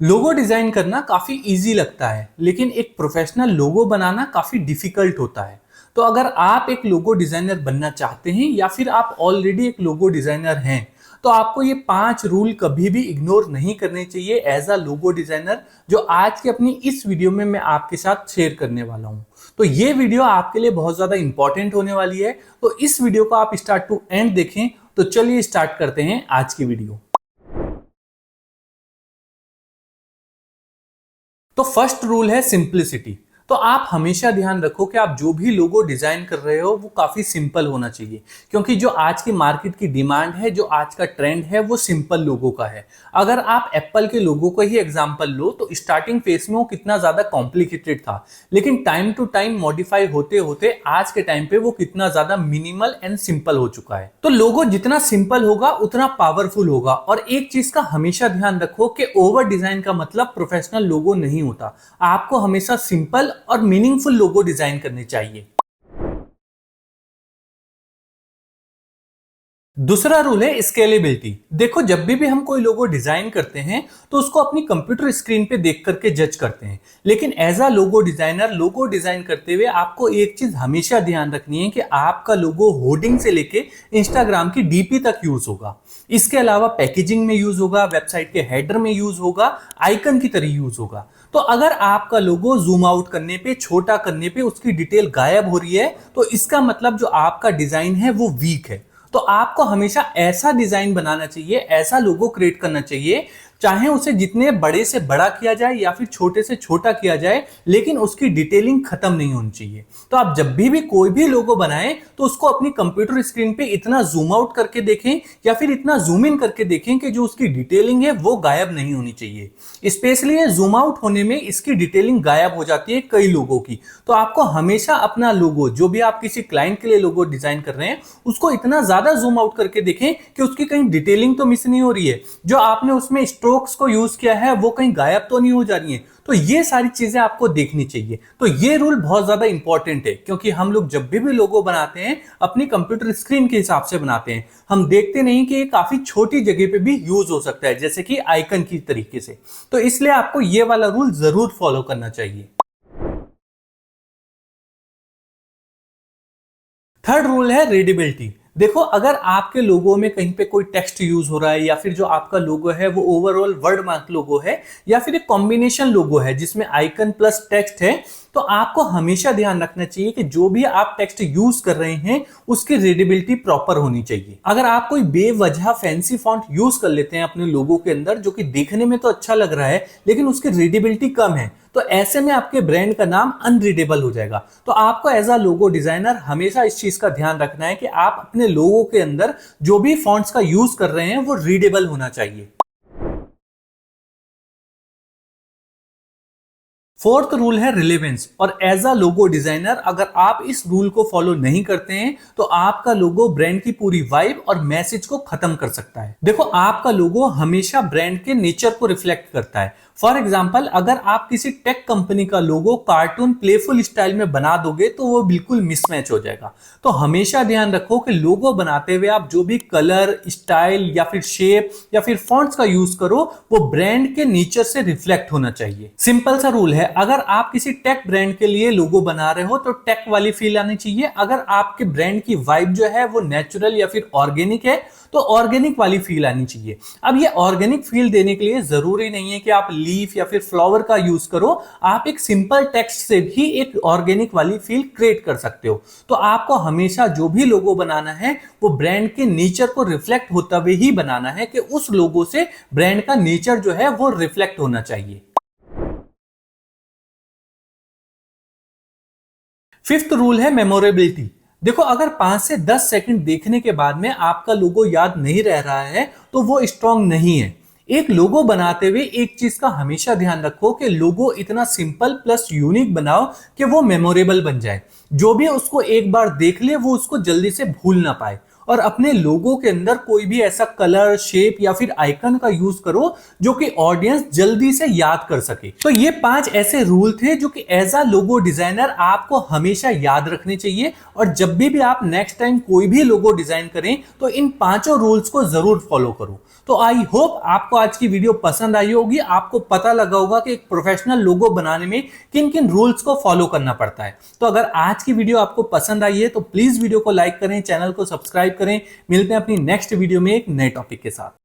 Logo design करना काफी easy लगता है, लेकिन एक प्रोफेशनल लोगो बनाना काफी डिफिकल्ट होता है। तो अगर आप एक लोगो डिजाइनर बनना चाहते हैं या फिर आप ऑलरेडी एक लोगो डिजाइनर हैं, तो आपको ये 5 रूल कभी भी इग्नोर नहीं करने चाहिए एज अ लोगो डिजाइनर, जो आज की अपनी इस वीडियो में मैं आपके साथ शेयर करने वाला हूं। तो ये वीडियो आपके लिए बहुत ज्यादा इंपॉर्टेंट होने वाली है, तो इस वीडियो को आप स्टार्ट टू एंड देखें। तो चलिए स्टार्ट करते हैं आज की वीडियो। तो फर्स्ट रूल है सिंप्लिसिटी। तो आप हमेशा ध्यान रखो कि आप जो भी लोगो डिजाइन कर रहे हो वो काफी सिंपल होना चाहिए, क्योंकि जो आज की मार्केट की डिमांड है, जो आज का ट्रेंड है, वो सिंपल लोगो का है। अगर आप एप्पल के लोगो का ही एग्जांपल लो तो स्टार्टिंग फेज में वो कितना ज्यादा कॉम्प्लिकेटेड था, लेकिन टाइम टू टाइम मॉडिफाई होते होते आज के टाइम पे वो कितना ज्यादा मिनिमल एंड सिंपल हो चुका है। तो लोगो जितना सिंपल होगा उतना पावरफुल होगा। और एक चीज का हमेशा ध्यान रखो कि ओवर डिजाइन का मतलब प्रोफेशनल लोगो नहीं होता। आपको हमेशा सिंपल और मीनिंगफुल लोगो डिजाइन करने चाहिए। दूसरा रूल है स्केलेबिलिटी। देखो, जब भी हम कोई लोगो डिजाइन करते हैं तो उसको अपनी कंप्यूटर स्क्रीन पे देख करके जज करते हैं, लेकिन as a logo designer logo design करते हुए आपको एक चीज हमेशा ध्यान रखनी है कि आपका लोगो होर्डिंग से लेके इंस्टाग्राम की डीपी तक यूज होगा। इसके अलावा पैकेजिंग में यूज होगा, वेबसाइट के हेडर में यूज होगा, आइकन की तरह यूज होगा। तो अगर आपका लोगो जूम आउट करने पे, छोटा करने पे उसकी डिटेल गायब हो रही है, तो इसका मतलब जो आपका डिजाइन है वो वीक है। तो आपको हमेशा ऐसा डिजाइन बनाना चाहिए, ऐसा लोगो क्रिएट करना चाहिए, चाहे उसे जितने बड़े से बड़ा किया जाए या फिर छोटे से छोटा किया जाए, लेकिन उसकी डिटेलिंग खत्म नहीं होनी चाहिए। तो आप जब भी कोई भी लोगो बनाएं तो उसको अपनी कंप्यूटर स्क्रीन पे इतना जूम आउट करके देखें या फिर इतना जूम इन करके देखें कि जो उसकी डिटेलिंग है वो गायब नहीं होनी चाहिए। स्पेशली जूम आउट होने में इसकी डिटेलिंग गायब हो जाती है कई लोगों की। तो आपको हमेशा अपना लोगो, जो भी आप किसी क्लाइंट के लिए लोगो डिजाइन कर रहे हैं, उसको इतना ज्यादा जूम आउट करके देखें कि उसकी कहीं डिटेलिंग तो मिस नहीं हो रही है, जो आपने उसमें स्ट्रोक्स को यूज किया है वो कहीं गायब तो नहीं हो जा रही है। तो ये सारी चीजें आपको देखनी चाहिए। तो ये रूल बहुत ज्यादा इंपॉर्टेंट है, क्योंकि हम लोग जब भी लोगो बनाते हैं अपनी कंप्यूटर स्क्रीन के हिसाब से बनाते हैं। हम देखते नहीं कि ये काफी छोटी जगह पे भी यूज हो सकता है, जैसे कि आइकन की तरीके से। तो इसलिए आपको ये वाला रूल जरूर फॉलो करना चाहिए। थर्ड रूल है रीडेबिलिटी। देखो, अगर आपके लोगो में कहीं पे कोई टेक्स्ट यूज हो रहा है, या फिर जो आपका लोगो है वो ओवरऑल वर्ड मार्क लोगो है, या फिर एक कॉम्बिनेशन लोगो है जिसमें आइकन प्लस टेक्स्ट है, तो आपको हमेशा ध्यान रखना चाहिए कि जो भी आप टेक्स्ट यूज कर रहे हैं उसकी रीडेबिलिटी प्रॉपर होनी चाहिए। अगर आप कोई बेवजह फैंसी फॉन्ट यूज कर लेते हैं अपने लोगो के अंदर, जो कि देखने में तो अच्छा लग रहा है लेकिन उसकी रीडेबिलिटी कम है, तो ऐसे में आपके ब्रांड का नाम अनरीडेबल हो जाएगा। तो आपको एज अ लोगो डिजाइनर हमेशा इस चीज का ध्यान रखना है कि आप अपने लोगो के अंदर जो भी फॉन्ट्स का यूज कर रहे हैं वो रीडेबल होना चाहिए। फोर्थ रूल है रिलेवेंस। और एज अ लोगो डिजाइनर अगर आप इस रूल को फॉलो नहीं करते हैं तो आपका लोगो ब्रांड की पूरी वाइब और मैसेज को खत्म कर सकता है। देखो, आपका लोगो हमेशा ब्रांड के नेचर को रिफ्लेक्ट करता है। फॉर एग्जाम्पल, अगर आप किसी टेक कंपनी का लोगो कार्टून प्लेफुल स्टाइल में बना दोगे तो वो बिल्कुल मिसमैच हो जाएगा। तो हमेशा ध्यान रखो कि लोगो बनाते हुए आप जो भी कलर, स्टाइल या फिर शेप या फिर फॉन्ट्स का यूज करो वो ब्रांड के नेचर से रिफ्लेक्ट होना चाहिए। सिंपल सा रूल है, अगर आप किसी टेक ब्रांड के लिए लोगो बना रहे हो तो टेक वाली फील आनी चाहिए। अगर आपके ब्रांड की वाइब जो है वो नेचुरल या फिर ऑर्गेनिक है तो ऑर्गेनिक वाली फील आनी चाहिए। अब ये ऑर्गेनिक फील देने के लिए जरूरी नहीं है कि आप लीफ या फिर फ्लावर का यूज करो, आप एक सिंपल टेक्स्ट से भी एक ऑर्गेनिक वाली फील क्रिएट कर सकते हो। तो आपको हमेशा जो भी लोगो बनाना है वो ब्रांड के नेचर को रिफ्लेक्ट होता हुए ही बनाना है, कि उस लोगो से ब्रांड का नेचर जो है वो रिफ्लेक्ट होना चाहिए। फिफ्थ रूल है मेमोरेबिलिटी। देखो, अगर 5 से 10 सेकंड देखने के बाद में आपका लोगो याद नहीं रह रहा है तो वो स्ट्रांग नहीं है। एक लोगो बनाते हुए एक चीज का हमेशा ध्यान रखो कि लोगो इतना सिंपल प्लस यूनिक बनाओ कि वो मेमोरेबल बन जाए। जो भी उसको एक बार देख ले वो उसको जल्दी से भूल ना पाए। और अपने लोगो के अंदर कोई भी ऐसा कलर, शेप या फिर आइकन का यूज करो जो कि ऑडियंस जल्दी से याद कर सके। तो ये 5 ऐसे रूल थे जो कि एज अ लोगो डिजाइनर आपको हमेशा याद रखने चाहिए, और जब भी आप नेक्स्ट टाइम कोई भी लोगो डिजाइन करें तो इन 5 रूल्स को जरूर फॉलो करो। तो आई होप आपको आज की वीडियो पसंद आई होगी, आपको पता लगा होगा कि एक प्रोफेशनल लोगो बनाने में किन किन रूल्स को फॉलो करना पड़ता है। तो अगर आज की वीडियो आपको पसंद आई है तो प्लीज वीडियो को लाइक करें, चैनल को सब्सक्राइब करें। मिलते हैं अपनी नेक्स्ट वीडियो में एक नए टॉपिक के साथ।